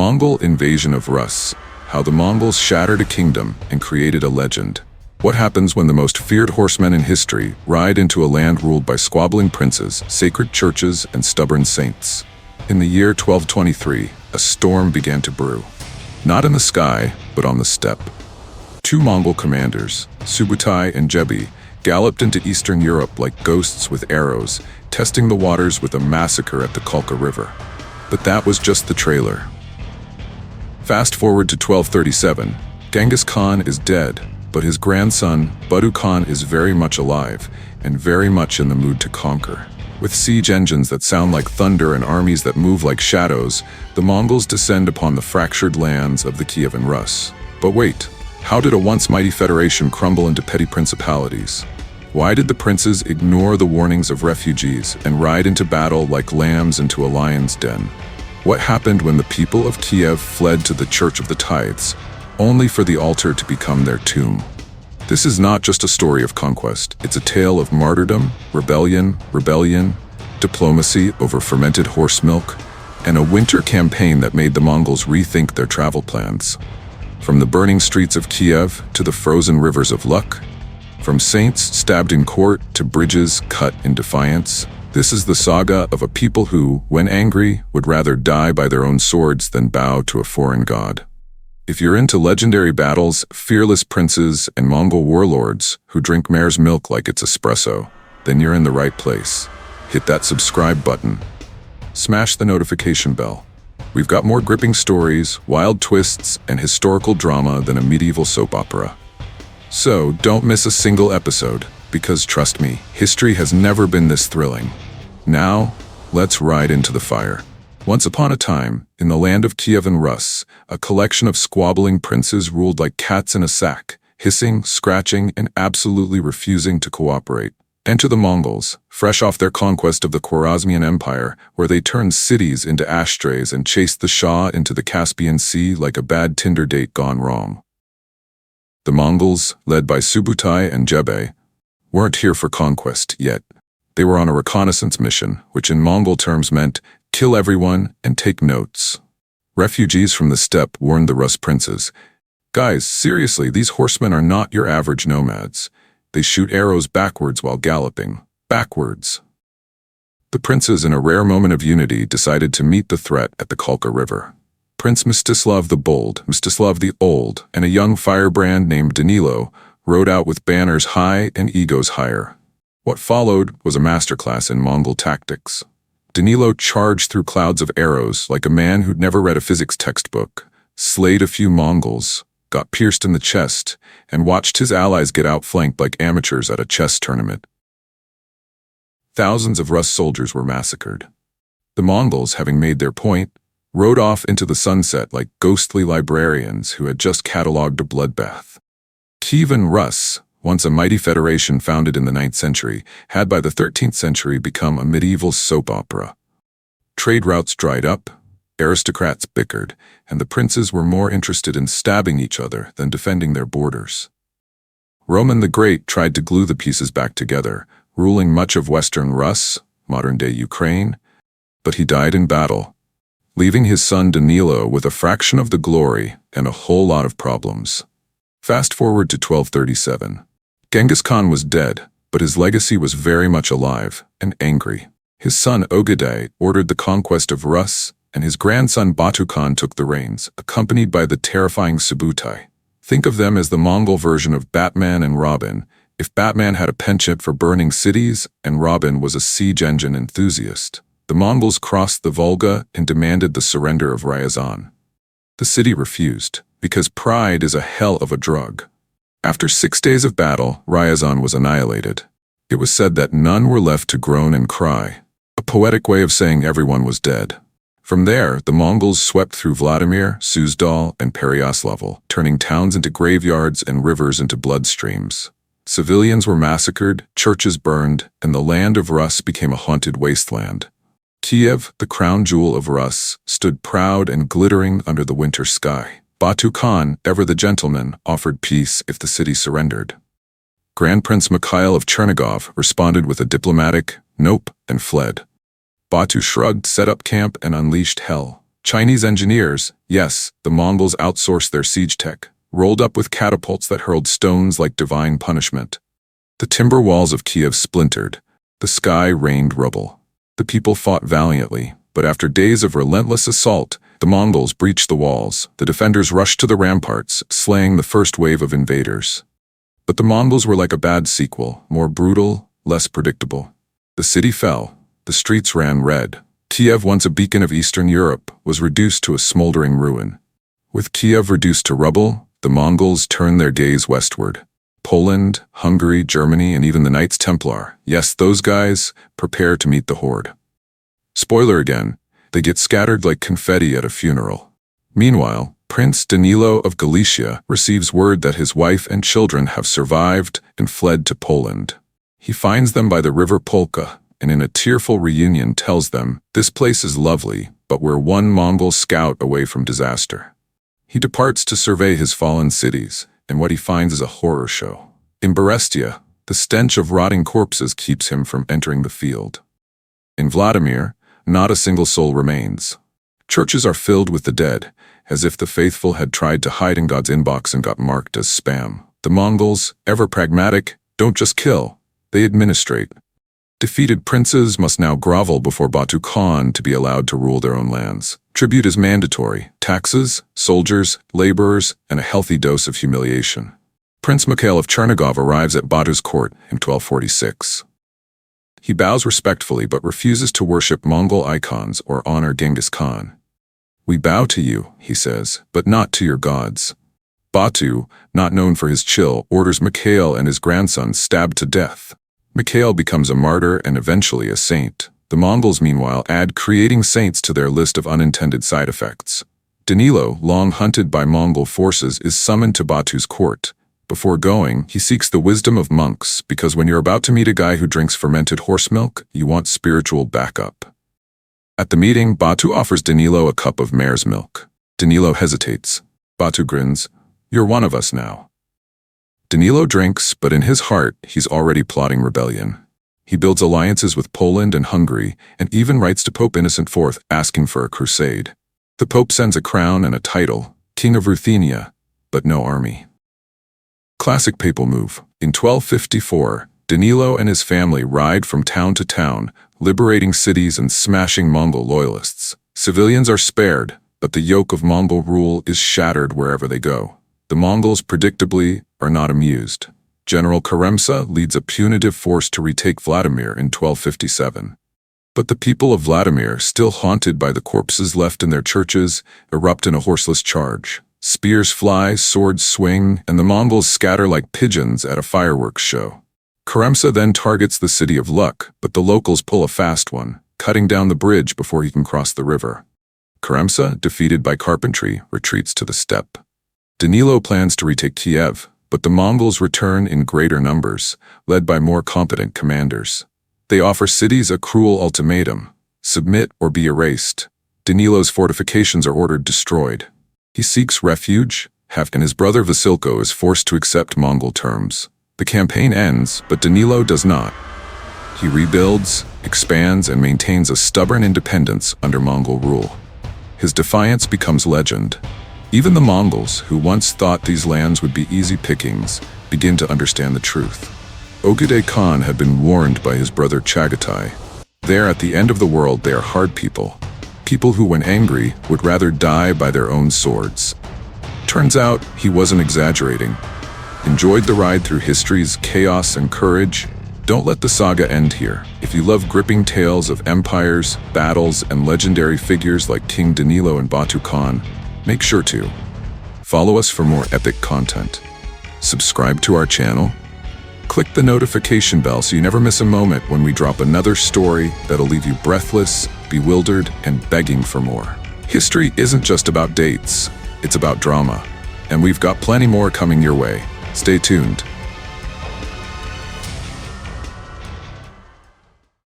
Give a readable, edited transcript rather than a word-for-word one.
Mongol invasion of Rus. How the Mongols shattered a kingdom and created a legend. What happens when the most feared horsemen in history ride into a land ruled by squabbling princes, sacred churches, and stubborn saints? In the year 1223, a storm began to brew. Not in the sky, but on the steppe. Two Mongol commanders, Subutai and Jebe, galloped into Eastern Europe like ghosts with arrows, testing the waters with a massacre at the Kalka River. But that was just the trailer. Fast forward to 1237, Genghis Khan is dead, but his grandson, Batu Khan, is very much alive and very much in the mood to conquer. With siege engines that sound like thunder and armies that move like shadows, the Mongols descend upon the fractured lands of the Kievan Rus. But wait, how did a once mighty federation crumble into petty principalities? Why did the princes ignore the warnings of refugees and ride into battle like lambs into a lion's den? What happened when the people of Kiev fled to the Church of the Tithes, only for the altar to become their tomb? This is not just a story of conquest, it's a tale of martyrdom, rebellion, diplomacy over fermented horse milk, and a winter campaign that made the Mongols rethink their travel plans. From the burning streets of Kiev to the frozen rivers of Luck, from saints stabbed in court to bridges cut in defiance, this is the saga of a people who, when angry, would rather die by their own swords than bow to a foreign god. If you're into legendary battles, fearless princes, and Mongol warlords who drink mare's milk like it's espresso, then you're in the right place. Hit that subscribe button. Smash the notification bell. We've got more gripping stories, wild twists, and historical drama than a medieval soap opera. So don't miss a single episode, because trust me, history has never been this thrilling. Now, let's ride into the fire. Once upon a time, in the land of Kievan Rus, a collection of squabbling princes ruled like cats in a sack, hissing, scratching, and absolutely refusing to cooperate. Enter the Mongols, fresh off their conquest of the Khwarezmian Empire, where they turned cities into ashtrays and chased the Shah into the Caspian Sea like a bad Tinder date gone wrong. The Mongols, led by Subutai and Jebe, weren't here for conquest yet. They were on a reconnaissance mission, which in Mongol terms meant kill everyone and take notes. Refugees from the steppe warned the Rus princes, "Guys, seriously, these horsemen are not your average nomads. They shoot arrows backwards while galloping. Backwards." The princes, in a rare moment of unity, decided to meet the threat at the Kalka River. Prince Mstislav the Bold, Mstislav the Old, and a young firebrand named Danilo rode out with banners high and egos higher. What followed was a masterclass in Mongol tactics. Danilo charged through clouds of arrows like a man who'd never read a physics textbook, slayed a few Mongols, got pierced in the chest, and watched his allies get outflanked like amateurs at a chess tournament. Thousands of Rus soldiers were massacred. The Mongols, having made their point, rode off into the sunset like ghostly librarians who had just catalogued a bloodbath. Kievan Rus, once a mighty federation founded in the 9th century, had by the 13th century become a medieval soap opera. Trade routes dried up, aristocrats bickered, and the princes were more interested in stabbing each other than defending their borders. Roman the Great tried to glue the pieces back together, ruling much of western Rus, modern-day Ukraine, but he died in battle, leaving his son Danilo with a fraction of the glory and a whole lot of problems. Fast forward to 1237. Genghis Khan was dead, but his legacy was very much alive and angry. His son Ogedai ordered the conquest of Rus, and his grandson Batu Khan took the reins, accompanied by the terrifying Subutai. Think of them as the Mongol version of Batman and Robin, if Batman had a penchant for burning cities and Robin was a siege engine enthusiast. The Mongols crossed the Volga and demanded the surrender of Ryazan. The city refused, because pride is a hell of a drug. After 6 days of battle, Ryazan was annihilated. It was said that none were left to groan and cry, a poetic way of saying everyone was dead. From there, the Mongols swept through Vladimir, Suzdal, and Pereyaslav, turning towns into graveyards and rivers into bloodstreams. Civilians were massacred, churches burned, and the land of Rus became a haunted wasteland. Kiev, the crown jewel of Rus, stood proud and glittering under the winter sky. Batu Khan, ever the gentleman, offered peace if the city surrendered. Grand Prince Mikhail of Chernigov responded with a diplomatic "nope" and fled. Batu shrugged, set up camp, and unleashed hell. Chinese engineers, yes, the Mongols outsourced their siege tech, rolled up with catapults that hurled stones like divine punishment. The timber walls of Kiev splintered. The sky rained rubble. The people fought valiantly, but after days of relentless assault, the Mongols breached the walls. The defenders rushed to the ramparts, slaying the first wave of invaders. But the Mongols were like a bad sequel, more brutal, less predictable. The city fell. The streets ran red. Kiev, once a beacon of Eastern Europe, was reduced to a smoldering ruin. With Kiev reduced to rubble, the Mongols turned their gaze westward. Poland, Hungary, Germany, and even the Knights Templar, yes, those guys, prepare to meet the horde. Spoiler again, they get scattered like confetti at a funeral. Meanwhile, Prince Danilo of Galicia receives word that his wife and children have survived and fled to Poland. He finds them by the river Polka, and in a tearful reunion tells them, "This place is lovely, but we're one Mongol scout away from disaster." He departs to survey his fallen cities, and what he finds is a horror show. In Berestia, the stench of rotting corpses keeps him from entering the field. In Vladimir, not a single soul remains. Churches are filled with the dead, as if the faithful had tried to hide in God's inbox and got marked as spam. The Mongols, ever pragmatic, don't just kill, they administrate. Defeated princes must now grovel before Batu Khan to be allowed to rule their own lands. Tribute is mandatory: taxes, soldiers, laborers, and a healthy dose of humiliation. Prince Mikhail of Chernigov arrives at Batu's court in 1246. He bows respectfully but refuses to worship Mongol icons or honor Genghis Khan. "We bow to you," he says, "but not to your gods." Batu, not known for his chill, orders Mikhail and his grandson stabbed to death. Mikhail becomes a martyr and eventually a saint. The Mongols, meanwhile, add creating saints to their list of unintended side effects. Danilo, long hunted by Mongol forces, is summoned to Batu's court. Before going, he seeks the wisdom of monks, because when you're about to meet a guy who drinks fermented horse milk, you want spiritual backup. At the meeting, Batu offers Danilo a cup of mare's milk. Danilo hesitates. Batu grins. "You're one of us now." Danilo drinks, but in his heart, he's already plotting rebellion. He builds alliances with Poland and Hungary, and even writes to Pope Innocent IV asking for a crusade. The Pope sends a crown and a title, King of Ruthenia, but no army. Classic papal move. In 1254, Danilo and his family ride from town to town, liberating cities and smashing Mongol loyalists. Civilians are spared, but the yoke of Mongol rule is shattered wherever they go. The Mongols, predictably, are not amused. General Keremsa leads a punitive force to retake Vladimir in 1257. But the people of Vladimir, still haunted by the corpses left in their churches, erupt in a horseless charge. Spears fly, swords swing, and the Mongols scatter like pigeons at a fireworks show. Keremsa then targets the city of Luck, but the locals pull a fast one, cutting down the bridge before he can cross the river. Keremsa, defeated by carpentry, retreats to the steppe. Danilo plans to retake Kiev, but the Mongols return in greater numbers, led by more competent commanders. They offer cities a cruel ultimatum: submit or be erased. Danilo's fortifications are ordered destroyed. He seeks refuge, and his brother Vasilko is forced to accept Mongol terms. The campaign ends, but Danilo does not. He rebuilds, expands, and maintains a stubborn independence under Mongol rule. His defiance becomes legend. Even the Mongols, who once thought these lands would be easy pickings, begin to understand the truth. Ogedei Khan had been warned by his brother Chagatai. There, at the end of the world, they are hard people. People who, when angry, would rather die by their own swords. Turns out, he wasn't exaggerating. Enjoyed the ride through history's chaos and courage? Don't let the saga end here. If you love gripping tales of empires, battles, and legendary figures like King Danilo and Batu Khan, make sure to follow us for more epic content. Subscribe to our channel. Click the notification bell so you never miss a moment when we drop another story that'll leave you breathless, bewildered, and begging for more. History isn't just about dates, it's about drama. And we've got plenty more coming your way. Stay tuned.